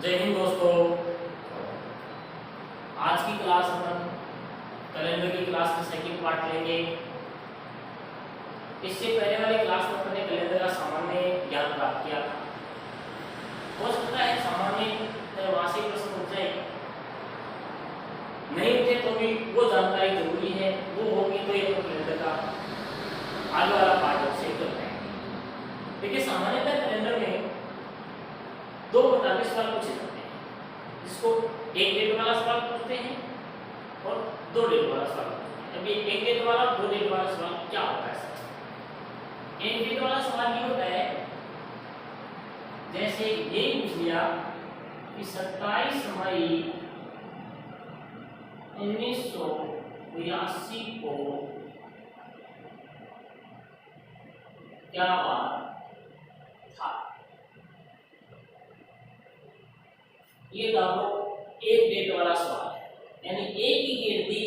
जय हिंद दोस्तों। आज की क्लास अपन कैलेंडर की क्लास का सेकंड पार्ट लेंगे। इससे पहले वाली क्लास में अपने कैलेंडर का सामान्य ज्ञान प्राप्त किया था। हो सकता है सामान्य वहाँ से प्रश्न पूछ जाए, नहीं उठे तो भी वो जानकारी जरूरी है, वो होगी तो ये कैलेंडर का आगे वाला पार्ट से कर पाएंगे। देखिए सामान्यतः कैलेंडर में दो प्रकार के सवाल पूछे जाते हैं, जिसको एक डेट वाला सवाल पूछते हैं और दो डेट वाला सवाल पूछते हैं। अभी एक डेट वाला दो डेट वाला सवाल क्या होता है? एक डेट वाला सवाल ये होता है, जैसे ये पूछ लिया कि 27 मई 1982 को क्या वार था। ये आपको एक डेट वाला सवाल है, यानी एक ही डेट दी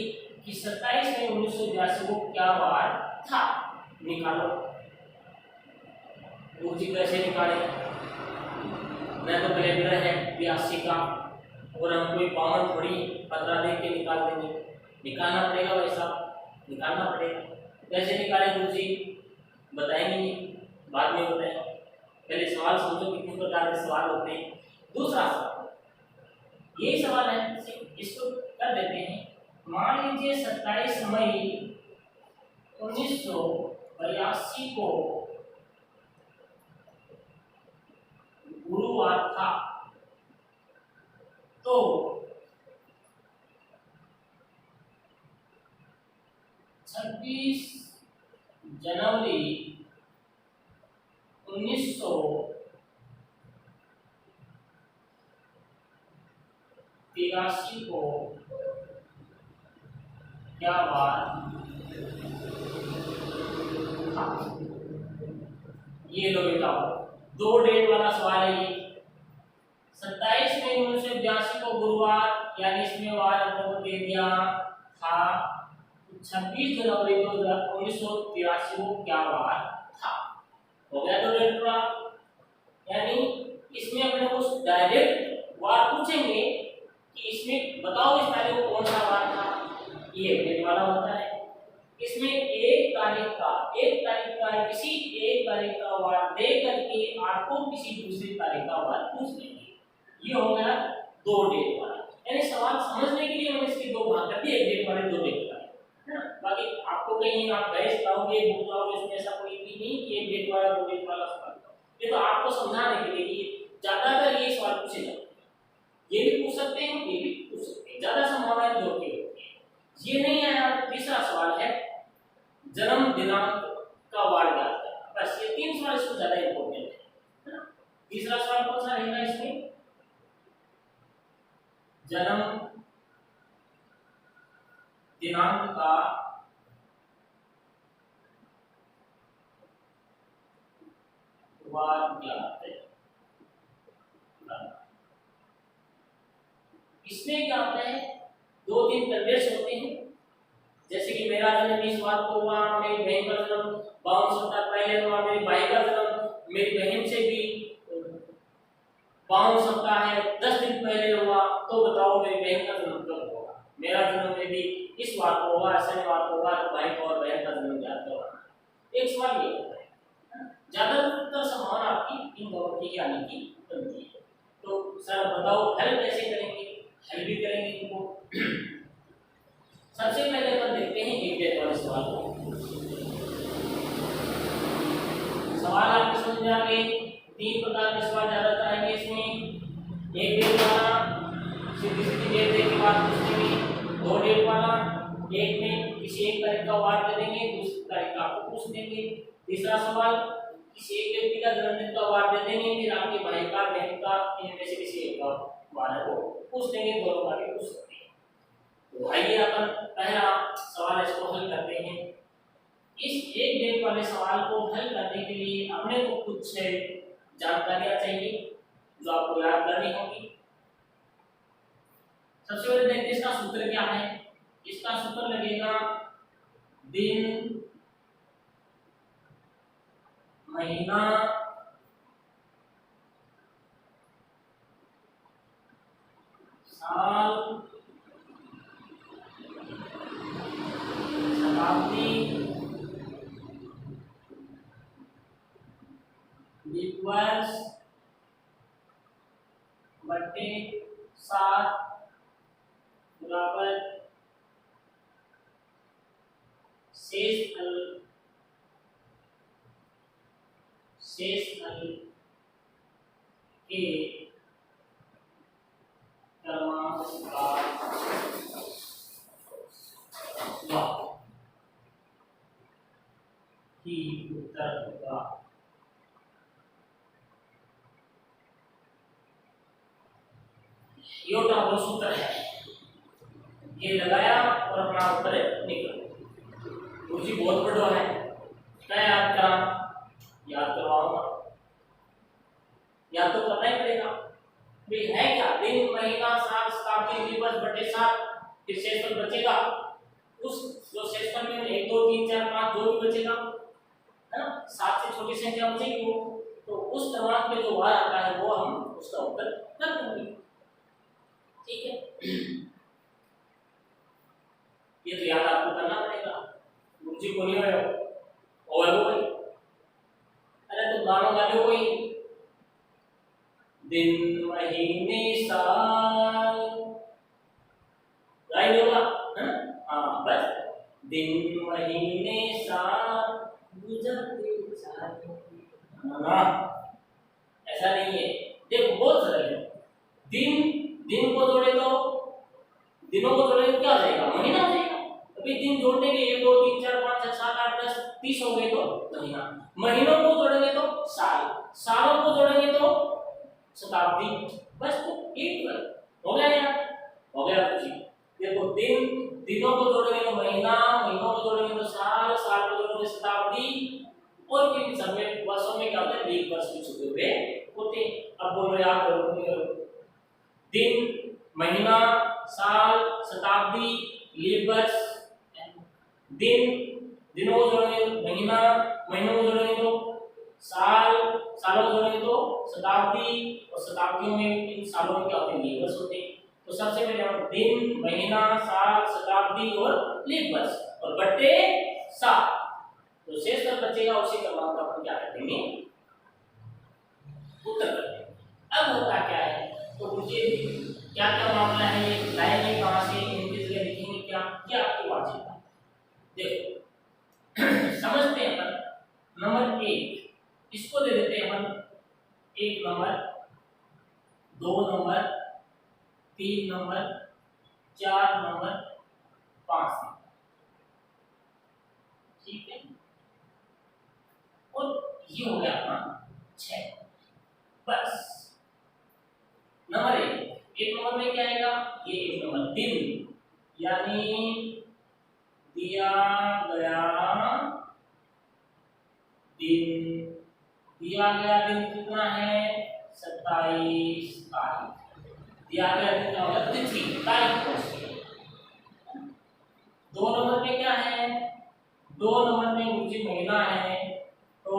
कि 27 मई 1982 को क्या वार था, निकालो। वो जी कैसे निकाले? मैं तो कैलेंडर है 82 का और हम कोई पावन थोड़ी 15 देख के निकाल देंगे, निकालना पड़ेगा, वैसा निकालना पड़ेगा। कैसे निकाले गुरु जी? बताएंगे, बाद में बताएंगे। पहले सवाल समझो कितने प्रकार के सवाल होते हैं। दूसरा सवाल ये सवाल है, इसको कर देते हैं। मान लीजिए 27 मई 1982 को गुरुवार था, तो 26 जनवरी 1983 को क्या वार था? ये लो बेटा, दो डेट वाला सवाल है ये। 27 मई 1982 को गुरुवार, यानी इसमें वार हमको दे दिया था 26 जनवरी 1983 को क्या वार था। हो गया दो डेट वाला, यानी इसमें अपने को डायरेक्ट वार पूछेंगे कि इसमें बताओ इस तारीख को कौन सा वार था, ये डेट वाला होता है। इसमें एक तारीख का किसी एक तारीख का वार दे करके आपको किसी दूसरी तारीख का वार पूछ लेंगे। ये हो गया दो डेट वाला। यानी सवाल समझने के लिए मैंने इसके दो भाग कर दिए, एक डेट वाले दो डेट वाले, है ना। बाकी आपको कहीं आप गैस लाओगे बुक लाओगे, इसमें ऐसा कोई भी नहीं कि एक डेट वाला दो डेट वाला सवाल। ये तो आपको समझाने के लिए कि ज्यादातर ये सवाल पूछे जाते हैं। ये भी पूछ सकते हैं, ये भी पूछ सकते हैं, ज्यादा संभावनाएं दो की होती है। ये नहीं आया तो तीसरा सवाल है जन्म दिनांक का वार ज्ञात करना। बस ये तीन सवाल इसको ज्यादा इंपॉर्टेंट है ना। तीसरा सवाल कौन सा रहेगा इसमें? जन्म दिनांक का वार ज्ञात करना। इसमें क्या होता है, दो तीन कंडीशन होते हैं। जैसे कि मेरा जन्म इस बात को हुआ, मेरी बहन का जन्म 52 सप्ताह पहले हुआ, मेरी भाई का जन्म मेरी बहन से भी 52 सप्ताह है 10 दिन पहले हुआ, तो बताओ मेरी बहन का जन्म कब होगा। मेरा जन्म में भी इस बात को होगा, शनिवार को होगा, तो भाई को और बहन का जन्म याद करवाना। एक सवाल ये होता है, ज्यादातर संभावना आपकी इन दोनों की आने की बनती है। तो सर बताओ हल कैसे करेंगे? हल भी करेंगे इनको। सबसे पहले अपन देखते हैं एक डेट वाले सवाल को। सवाल आपके समझ में आ गए। तीन प्रकार के सवाल ज्यादातर आएंगे इसमें। एक डेट वाला सीधी सीधी डेट देने के बाद पूछेंगे। दो डेट वाला, एक में किसी एक तारीख का वार दे देंगे, दूसरी तारीख का आपको पूछ देंगे। तीसरा सवाल किसी एक व्यक्ति का जन्मदिन का वार दे देंगे, फिर आपके भाई का बहन का इनमें से किसी एक का वार है वो पूछ देंगे, दोनों का भी पूछ सकते हैं। तो आइए अपन पहला सवाल इसको हल करते हैं। इस एक डेट वाले सवाल को हल करने के लिए अपने को कुछ जानकारियां चाहिए जो आपको याद करनी होगी। सबसे पहले देखते हैं इसका सूत्र क्या है। इसका सूत्र लगेगा दिन महीना साल, शताब्दी, वर्ष बटे 7 बराबर शेष नल के क्रमांक का ही उत्तर होगा। ये तो सूत्र है, ये लगाया और अपना उत्तर निकला। गुरुजी बहुत बड़ा है, क्या याद करा, याद करवाऊंगा, याद तो करना ही पड़ेगा। भाई है क्या, दिन महीना साल शताब्दी दिवस बटे 7, फिर शेषफल बचेगा। उस जो शेषफल में 1 2 3 4 5 जो भी बचेगा है ना, 7 से छोटी संख्या बचेगी वो, तो उस क्रमांक में जो वार आता है वो हम उसका उत्तर कर देंगे। ठीक है, ये तो याद आपको करना पड़ेगा, गुरुजी को नहीं हो और वो भाई, अरे तो गाना गा लो कोई, दिन महीने साल गाई होगा है ना। हाँ बस, दिन महीने साल गुजरते जाए, हाँ ऐसा नहीं है। देखो बहुत सरल है, दिन को जोड़े तो दिनों को जोड़े तो क्या हो जाएगा, महीना हो जाएगा। अभी दिन जोड़ने के 1 2 3 4 5 6 7 8 10 30 हो गए तो महीना, महीनों को जोड़ेंगे तो साल, सालों को जोड़ेंगे तो शताब्दी, बस तो एक हो गया यार, हो गया कुछ। देखो दिनों को जोड़ेंगे तो महीना, महीनों को जोड़ेंगे तो साल, साल को जोड़ेंगे शताब्दी, और फिर सब में वर्षों में क्या होता है, लीप वर्ष भी छुपे हुए होते। अब बोलो याद करो, दिन महीना साल शताब्दी लीप वर्ष, दिनों को जोड़ेंगे महीना, महीनों को जोड़ेंगे तो साल, सालों को जोड़ेंगे तो शताब्दी, और शताब्दियों में इन सालों में क्या होते हैं, लीप वर्ष होते हैं। तो सबसे पहले हम दिन महीना साल शताब्दी और लीप वर्ष और बट्टे 7, तो शेष तक बचेगा, उसी क्रमांक का अपन क्या कर देंगे, उत्तर कर देंगे। अब होता क्या है, तो मुझे क्या क्या मामला है, ये लाएंगे कहां से, इनकी जगह लिखेंगे क्या, क्या आपकी वाचिक है। देखो समझते हैं अपन, नंबर 1 इसको दे देते हैं अपन 1 number, 2 number, 3 number, 4 number, 5 number, ठीक है। और ये हो गया अपना 6। बस नंबर 1 नंबर में क्या आएगा, ये 1 नंबर दिन, यानी दिया गया दिन, दिया गया दिन कितना है, 27 तारीख, दिया गया दिन का मतलब तिथि, तारीख कौन सी है। 2 नंबर में क्या है, 2 नंबर में मुझे महीना है, तो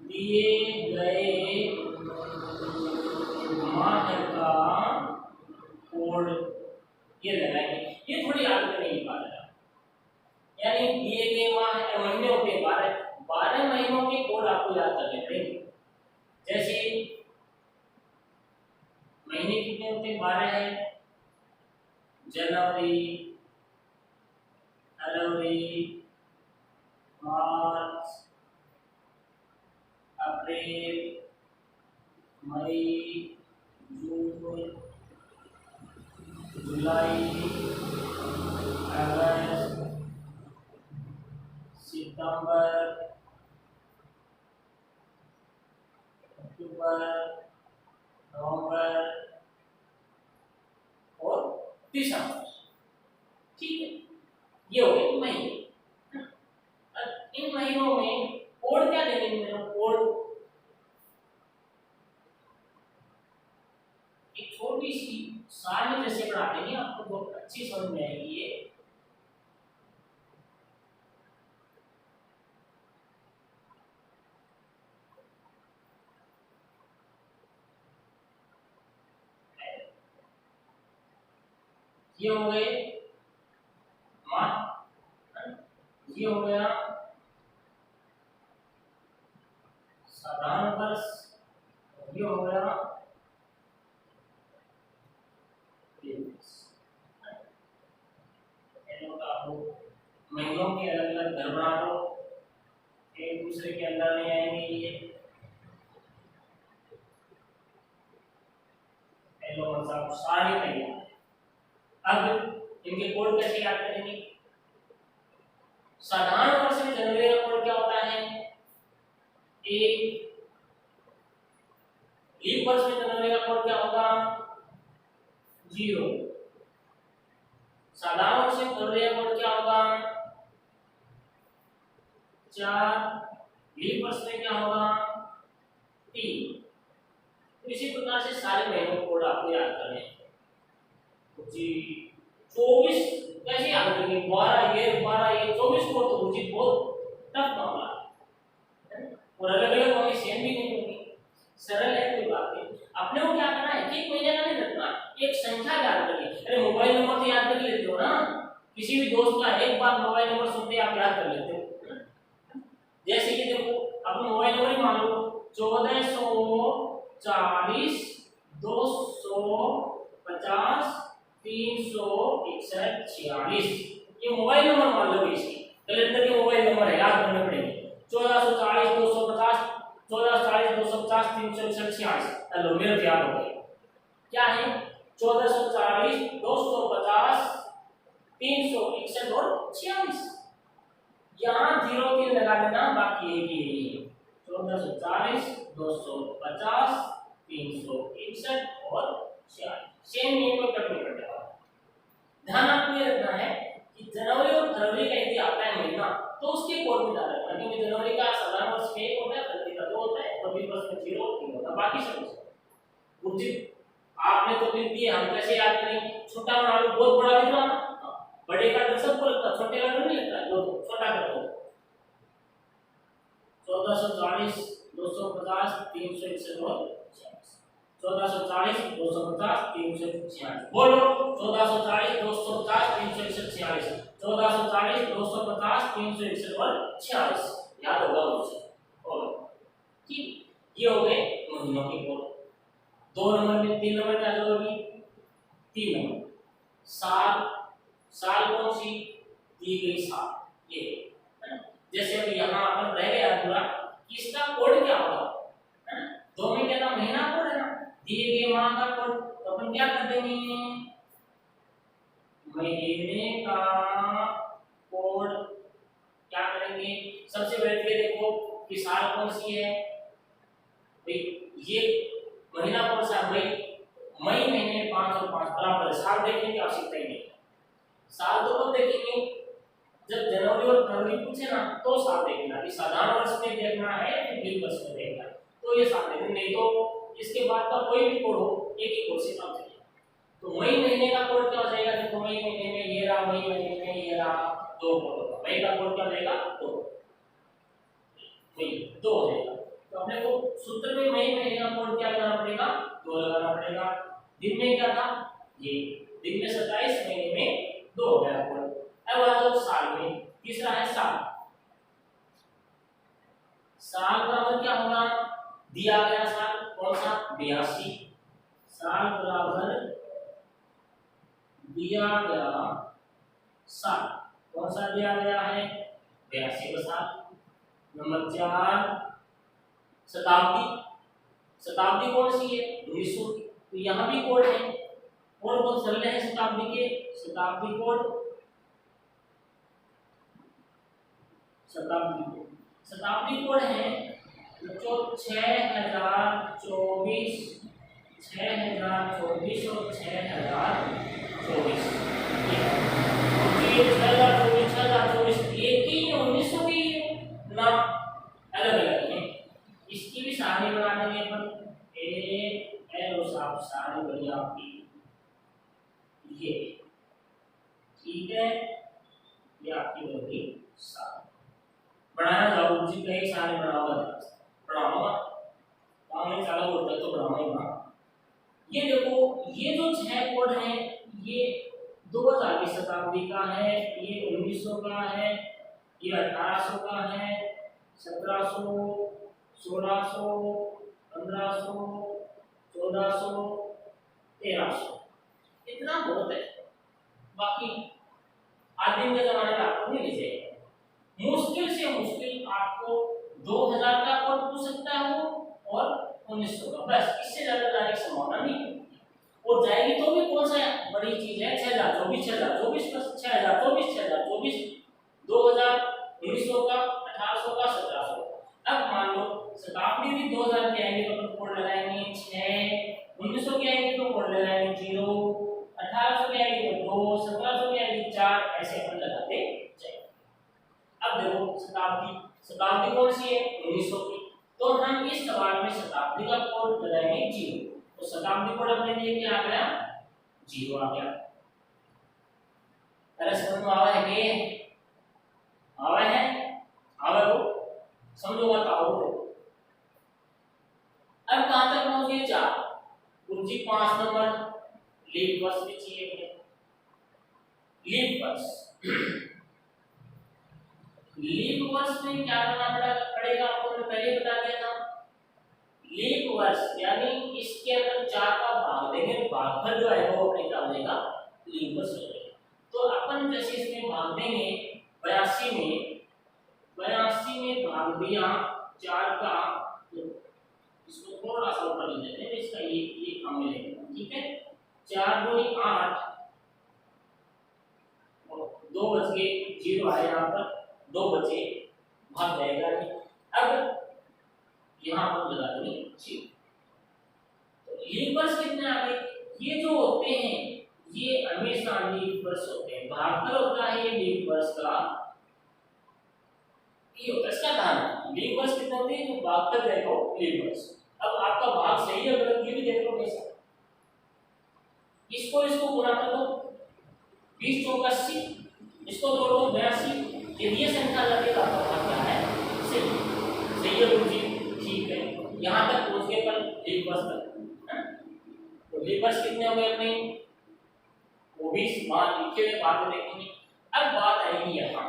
दिए गए माह का कोड ये लगाएंगे, ये थोड़ी याद करने की बात है। यानी दिए गए माह महीने होते हैं 12 महीनों के कोड आपको याद करने पड़ेंगे। जैसे महीने कितने होते हैं, 12 है, जनवरी, फरवरी, मार्च, अप्रैल, मई, जून, जुलाई, अगस्त, सितंबर, अक्टूबर, नवंबर और दिसंबर, ठीक है। ये हो गए महीने। इन महीनों में कोड क्या देंगे, मेरा कोड एक छोटी सी साल में जैसे बना देंगे, आपको बहुत अच्छी समझ में आएगी ये। ये हो गए माह, ये हो गया साधारण वर्ष, ये हो गया दिवस। महीनों के अलग अलग घर बना लो, एक दूसरे के अंदर नहीं आएंगे ये। सारी तैयार। अब इनके कोड कैसे याद करेंगे? साधारण वर्ष में जनवरी का कोड क्या होता है? एक। लीप वर्ष में जनवरी का कोड क्या होगा? 0। साधारण वर्ष में जनवरी का कोड क्या होगा? 4। लीप वर्ष में क्या होगा? 3। तो इसी प्रकार से सारे महीनों को कोड आपको याद करने हैं जी। 24 कैसे याद करेंगे? 12 ये 24 कोड तो मुझे बहुत टफ मामला है और अलग अलग होंगे, सेम भी नहीं होंगे। सरल है, कोई बात नहीं। अपने को क्या करना है? एक महीने का नहीं रखना, एक संख्या याद करिए। अरे मोबाइल नंबर तो याद कर लेते हो ना, किसी भी दोस्त का एक बार मोबाइल नंबर सुनते आप याद कर लेते हो। जैसे कि देखो अपना मोबाइल नंबर ही मान लो 1440 250 361 46। ये मोबाइल नंबर मान लो, इसकी कैलेंडर के मोबाइल नंबर है, याद करने पड़ेंगे। 1440 250 1440 250 361 46। हेलो, मेरे याद हो गए क्या है? 1440 250 361 और 46। यहाँ 0 3 लगा देना, बाकी एक ही है 1440 250 361 और 46। सेम ये कोई कट नहीं करता। ध्यान आपको ये रखना है कि जनवरी और फरवरी का यदि आता है महीना तो उसके कोड में डाल रखना, क्योंकि जनवरी का साधारण वर्ष में 1 होता है, फरवरी का 2 होता है और लीप वर्ष में 0 3 होता है, बाकी सब उचित। आपने तो लिख दिए, हम कैसे याद करेंगे? छोटा बना लो, बहुत बड़ा लिख रहा, बड़े का डर सबको लगता है, छोटे का डर नहीं लगता। लो छोटा कर दो, 1440 250 361 और 46। 1440 250 346। बोलो 1440 250 361 46। 1440 250 361 और 46। याद होगा मुझे। और ठीक, ये हो गए महीनों के कोड। 2 नंबर में 3 नंबर क्या जरूरी? 3 नंबर साल। साल कौन सी दी गई? साल। ये है ना? जैसे अभी यहाँ अपन रह गया पूरा, इसका कोड क्या होगा? है ना? 2 में क्या था? महीना कोड है ना, दिए गए माह का कोड। तो अपन क्या कर देंगे? महीने का कोड क्या करेंगे? सबसे पहले देखो कि साल कौन सी है भाई। ये महीना कौन सा है भाई? मई महीने 5 और 5 बराबर है। साल देखने की आवश्यकता ही नहीं। साल तो कब देखेंगे? जब जनवरी और फरवरी पूछे ना तो साल देखना, कि साधारण वर्ष में देखना है कि लीप वर्ष में देखना है, तो ये साल देखना। नहीं तो इसके बाद का कोई भी कोड हो, एक ही कोड से काम चलेगा। तो मई महीने का कोड क्या हो जाएगा? देखो मई महीने में ये रहा, मई महीने में ये रहा, 2 कोड होगा। मई का कोड क्या हो जाएगा? 2। मई 2 हो जाएगा। तो अपने को सूत्र में मई महीने का कोड क्या लगाना पड़ेगा? 2 लगाना पड़ेगा। दिन में क्या था? ये दिन में 27 महीने में 2 हो गया कोड। अब आ जाओ साल में। तीसरा है साल। साल बराबर क्या होगा? दिया गया साल कौन सा? 82। साल बराबर दिया गया साल कौन सा दिया गया है? 82 का साल। नंबर 4 शताब्दी। शताब्दी कौन सी है? 1900। तो यहाँ भी कोड है, कोड बहुत सरल है शताब्दी के। शताब्दी कोड, शताब्दी कोड है जो 6024 6024 और 6024। ये 6024 एक ही 1900 की ना, अलग अलग है। इसकी भी सारणी बना देंगे अपन। साहब सारणी बनी आपकी ये, ठीक है। ये आपकी बनी सारणी। बनाना जाओ जी, कई सारे बनाऊंगा काम में चालू होता है तो बनाऊंगा। ये देखो, ये जो 6 कोड हैं ये 2000 की शताब्दी का है, ये 1900 का है, ये 1800 का है, 1700, 1600, 1500, 1400, 1300, इतना बहुत है। बाकी आदिम के जमाने में आपको नहीं लीजिएगा। मुश्किल से मुश्किल आपको 2000 का कोड पूछ सकता है वो, और 1900 का, बस इससे ज्यादा जाने की संभावना नहीं है। और जाएगी तो भी कौन सा बड़ी चीज है, 6024, 6024 प्लस 6024, 6024, 2000, 1900 का, 1800 का, 1700। अब मान लो शताब्दी भी 2000 के आएंगे तो अपन कोड लगाएंगे 6, 1900 के आएंगे तो कोड लगाएंगे 0, 1800 के आएंगे तो 2, 1700 के आएंगे 4, ऐसे अपन लगाते जाएंगे। अब देखो शताब्दी, शताब्दी कौन सी है, 1900 की, तो हम इस सवाल में शताब्दी का कोड लगाएंगे 0, तो शताब्दी कोड अपने लिए क्या आ गया, 0 आ गया। अरे समझ में आवा है कि आवा है, आवा हो समझो मत आओ। अब कहां तक पहुंच गए, 4, कुर्सी 5 नंबर, लीप वर्ष भी चाहिए, लीप वर्ष। लीप वर्ष में क्या करना पड़ेगा आपको, मैंने पहले बता दिया था। लीप वर्ष यानी इसके अंदर 4 का भाग देंगे, भागफल जो है वो अपने क्या हो जाएगा, लीप वर्ष हो जाएगा। तो अपन जैसे इसमें भाग देंगे 82 में, 82 में भाग दिया 4 का, तो इसको थोड़ा सा ऊपर ले लेते हैं, इसका ये काम में लेंगे, ठीक है। 4 दूनी 8, 2 बच गए, 0 आया यहाँ पर, 2 बचे, भाग जाएगा नहीं। अब यहाँ पर लगा देंगे 0। तो लीप वर्ष कितने आ गए, ये जो होते हैं ये हमेशा लीप वर्ष होते हैं, भागफल होता है ये लीप वर्ष का, ये होता है इसका ध्यान। लीप वर्ष कितने होते हैं, जो भागफल देखो लीप वर्ष। अब आपका भाग सही है गलत ये भी देख लो कैसा, इसको गुणा कर दो, 20 चौक 80, इसको जोड़ो 82, ये संख्या लगेगा आपका भाग क्या है, सही है गुरुजी, ठीक है। यहाँ तक पहुंच गए पर लीप वर्ष तक, तो लीप वर्ष कितने हो गए अपने, वो भी मान लिखे हुए बाद में देखेंगे। अब बात आएगी यहाँ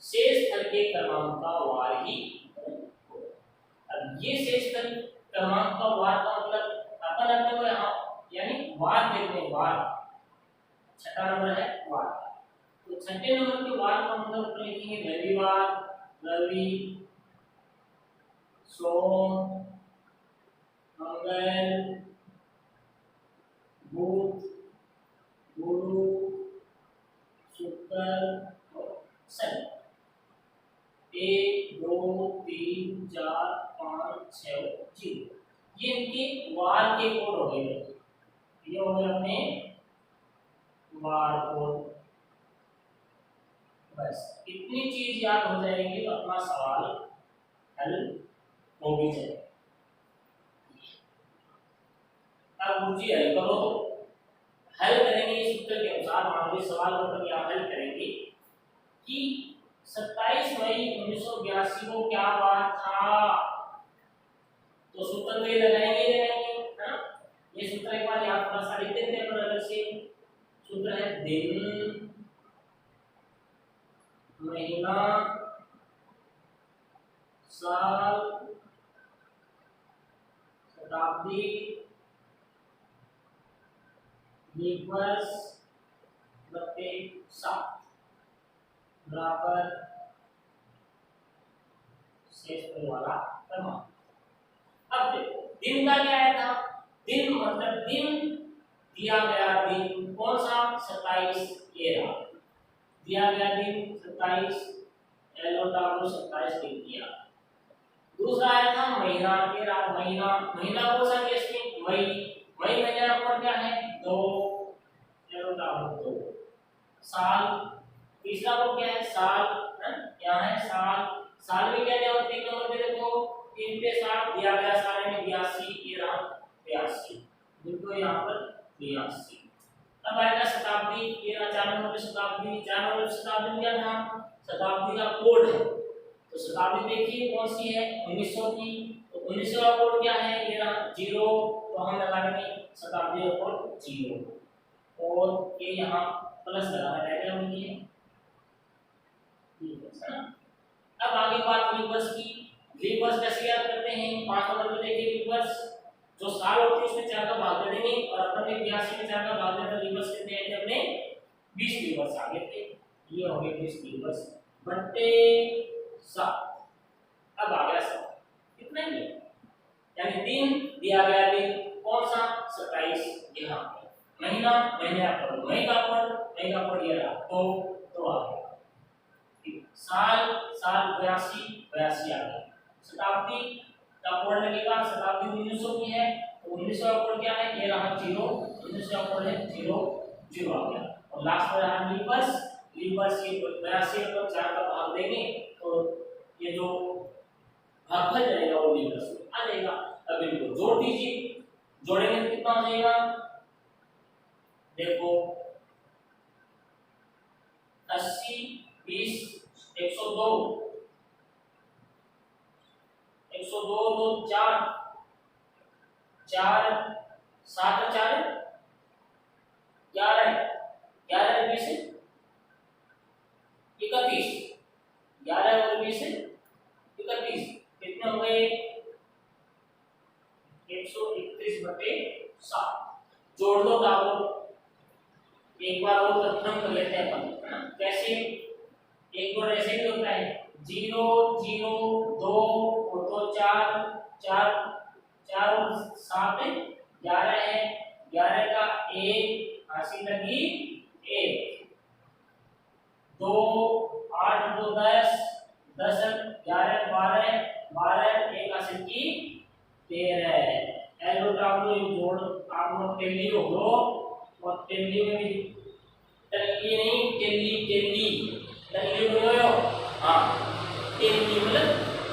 शेष स्थल के क्रमांक का वार ही। अब ये शेष स्थल क्रमांक का वार का मतलब अपन अपने को यहाँ यानी वार देखते हैं, वार छठा नंबर है वार, तो छठे नंबर के वार का मतलब अपन लिखेंगे रविवार, रवि, सोम, मंगल, बुध, गुरु, शुक्र और शनि। 1 2 3 4 5 6 0, ये इनके वार के कोड हो गए, ये हो गए अपने वार कोड। बस इतनी चीज याद हो जाएगी तो अपना सवाल हल हो भी जाएगा। अब गुरुजी हल करो, तो हल करेंगे इस सूत्र के अनुसार। मान लीजिए सवाल को क्या हल करेंगे कि 27 मई 1982 को क्या वार था, तो सूत्र तो ये लगाएंगे ना, ये सूत्र एक बार याद थोड़ा सा लिख देते हैं अलग से। सूत्र है दिन, महीना, साल, शताब्दी, लीप वर्ष, प्रत्येक 7 बराबर शेष स्थल वाला क्रमांक। अब देखो दिन का क्या आया था, दिन मतलब दिन दिया गया दिन कौन सा, 27, ये रहा दिया गया दिन 27, LOW 27 दिन दिया। दूसरा आया था महीना, ये रहा महीना, महीना कौन सा केस में, मई, मई महीना का क्या है 2, LOW 2। साल, तीसरा को क्या है साल, यहाँ है साल, साल में क्या दिया, 3 नंबर पे देखो 3 पे 7 दिया गया, साल में 82, ये रहा 82, देखो यहाँ पर 82। अब आएगा शताब्दी, ये रहा 4 नंबर पे शताब्दी, 4 नंबर पे शताब्दी क्या था, शताब्दी का कोड है, तो शताब्दी देखिए कौन सी है 1900 की, तो 1900 का कोड क्या है, ये रहा 0, तो हम लगा देंगे शताब्दी का कोड 0। और ये यहाँ प्लस लगाना डायग्राम में ये है ना। अब आगे बात रिवर्स की। रिवर्स कैसे याद करते हैं? 5 नंबर में देखिए रिवर्स जो साल होती है उसमें 4 का भाग दे देंगे और अपन ने 82 में 4 का भाग दिया तो रिवर्स कितने आए थे अपने 20 रिवर्स आ गए थे। ये हो गए 20 रिवर्स बट्टे 7। अब आ गया 7 कितना ही यानी दिन दिया गया दिन कौन सा 27 यहाँ महीना महीने पर महीना पर ये रहा तो आ गया साल साल 82 आ गया। शताब्दी का कोड लगेगा शताब्दी 1900 की है तो 1900 का कोड क्या है ये रहा 0 1900 का कोड है 0 0 आ गया और लास्ट में रहा रिवर्स ये 82 पर 4 का भाग देंगे तो ये जो भागफल जाएगा वो रिवर्स में आ जाएगा। अब इनको जोड़ दीजिए जोड़ेंगे तो कितना हो जाएगा देखो 80 20 102 तो 4 4 7 4 11 11 20 31 11 और 20 31 कितने हो गए 131/7 जोड़ दो डालो एक बार वो तत्म कर लेते हैं अपन है ना कैसे एक बार ऐसे ही होता है 0 0 2 और 2 4 4 4 और 7 11 है 11 का 1 80 लगी 1 2 8 2 10 10 11 12 12 1 80 की 13 एलो डालो जोड़ आप लोग टेली हो गो और टेली में भी टेली नहीं टेली बोलो हां टेली मतलब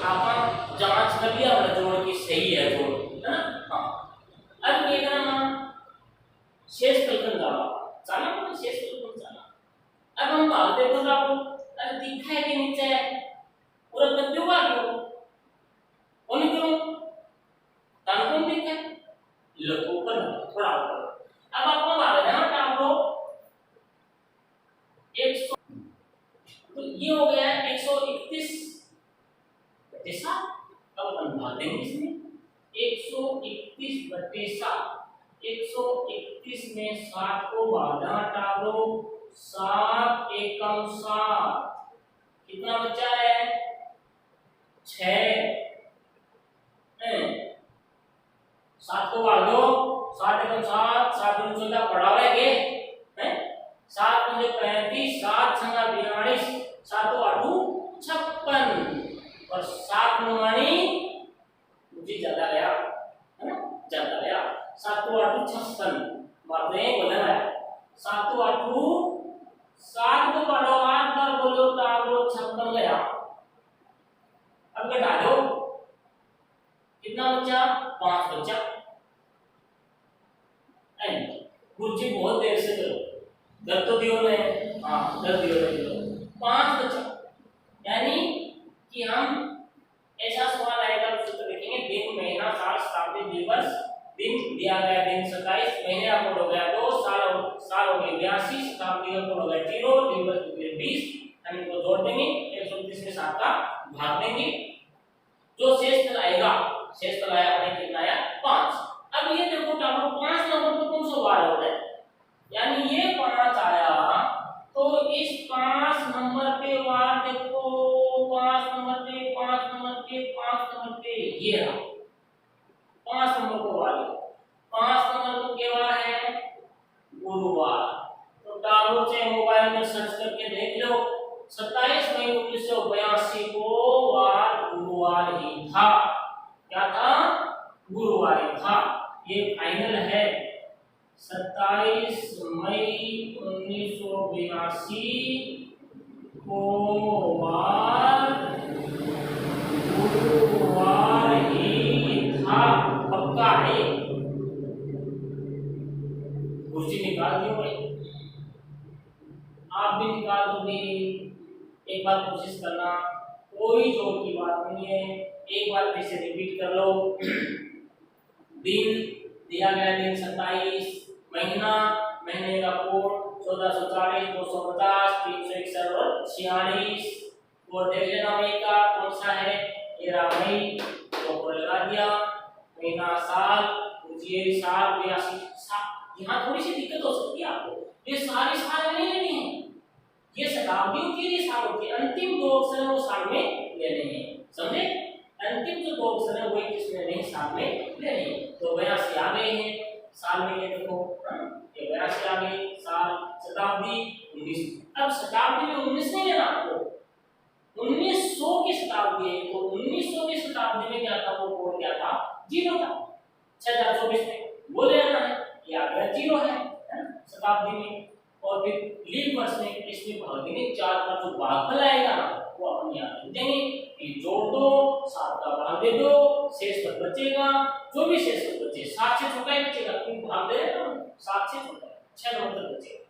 आप जांच कर लिया वाला जोड़ की सही है जोड़ है ना हां अब ये ना शेष कल्पन चला मतलब शेष कल्पन चला अब हम भाग देखो तो आपको अरे दिखा है कि नीचे है पूरा गद्दे हुआ क्यों कौन क्यों कौन दिखा है लो ऊपर थोड़ा ऊपर अब आपको भाग देना तो आप लोग 100 तो ये हो गया 131 बटे 7 अब अपन भाग देंगे इसमें 131/7 131 में 7 को भागना टालो 7 एकम 7 कितना बचा है 6 7 को भाग दो 7 एकम 7 7 दूनी 14 पढ़ा हुआ है हैं 7 दूनी 35 7 छंगा 42 7 8 56 और 7 9 मुझे ज्यादा गया है ना ज्यादा गया 7 8 56 बात नहीं बोलना है 7 8 7 को पढ़ो 8 बार बोलो तो आप लोग 56 गया अब घटा दो कितना बचा 5 बचा गुरुजी बहुत देर से करो दर तो दियो ने हां दर दियो 5 बचा यानी कि हम ऐसा सवाल आएगा सूत्र लिखेंगे दिन महीना साल शताब्दी दिवस दिन दिया गया दिन 27 महीने का कोड हो गया 2 साल हो गए 82 शताब्दी का कोड हो गया 0 दिवस हो गए 20 हम इनको जोड़ देंगे 129 में 7 का भाग देंगे जो शेष आएगा शेष आया अपने कितना आया 5। अब ये देखो टालो 5 नंबर तो कौन सा बार होता है यानी ये 5 आया तो इस 5 नंबर पे वार देखो 5 नंबर पे 5 नंबर पे 5 नंबर पे ये रहा 5 नंबर को वार 5 नंबर को क्या वार है गुरुवार तो डालो से मोबाइल में सर्च करके देख लो 27 मई 1982 को वार गुरुवार ही था क्या था गुरुवार ही था ये फाइनल है 27 मई 1982 को वार गुरुवार ही था पक्का है कुर्सी निकाल दियो भाई आप भी निकाल दोगे एक बार कोशिश करना कोई जोर की बात नहीं है एक बार फिर से रिपीट कर लो दिन दिया गया दिन 27 महीना महीने का कोड 1440, 250, 361 और 46। और देख लेना मई का कौन सा है, 13 मई, तो कोड लगा दिया। महीना साल, पूछिए साल 82 साल। यहाँ थोड़ी सी दिक्कत हो सकती है आपको, ये सारी साल नहीं लेनी है, ये शताब्दियों के लिए साल होती है, अंतिम दो अक्षर है वो साल में लेने हैं, समझे? अंतिम जो दो अक्षर है वही किसमें लेने हैं, साल में लेने हैं। तो 82 आ गए हैं साल में, ये देखो ये 82 आ गए साल। शताब्दी 19, अब शताब्दी में 19 नहीं लेना आपको, 1900 की शताब्दी है, तो 1900 की शताब्दी में क्या था, वो कोड क्या था, 0 था। 6424 में वो लेना है, ये आ गया 0 है ना शताब्दी में। और फिर लीप वर्ष में इसमें भागने 4 का जो भागफल आएगा वो अपन यहाँ लिख देंगे, ये जोड़ दो, 7 का भाग दे दो, शेष पद बचेगा, जो भी शेष पद बचे 7 से छोटा ही बचेगा, क्योंकि भाग दे रहे हैं ना, 7 से छोटा 6 नंबर तक बचेगा,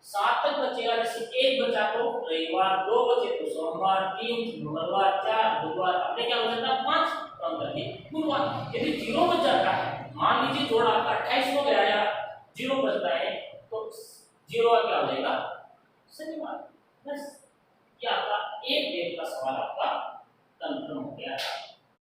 7 तक बचेगा। जैसे 1 बचा तो रविवार, 2 बचे तो सोमवार, 3 मंगलवार, 4 बुधवार, अपने क्या बचता 5 कम करके गुरुवार। यदि 0 बच जाता है, मान लीजिए जोड़ आपका 28 हो गया या 0 बचता है, तो 0 क्या हो जाएगा, शनिवार। बस ये आपका एक डेट का सवाल आपका कंफर्म हो गया।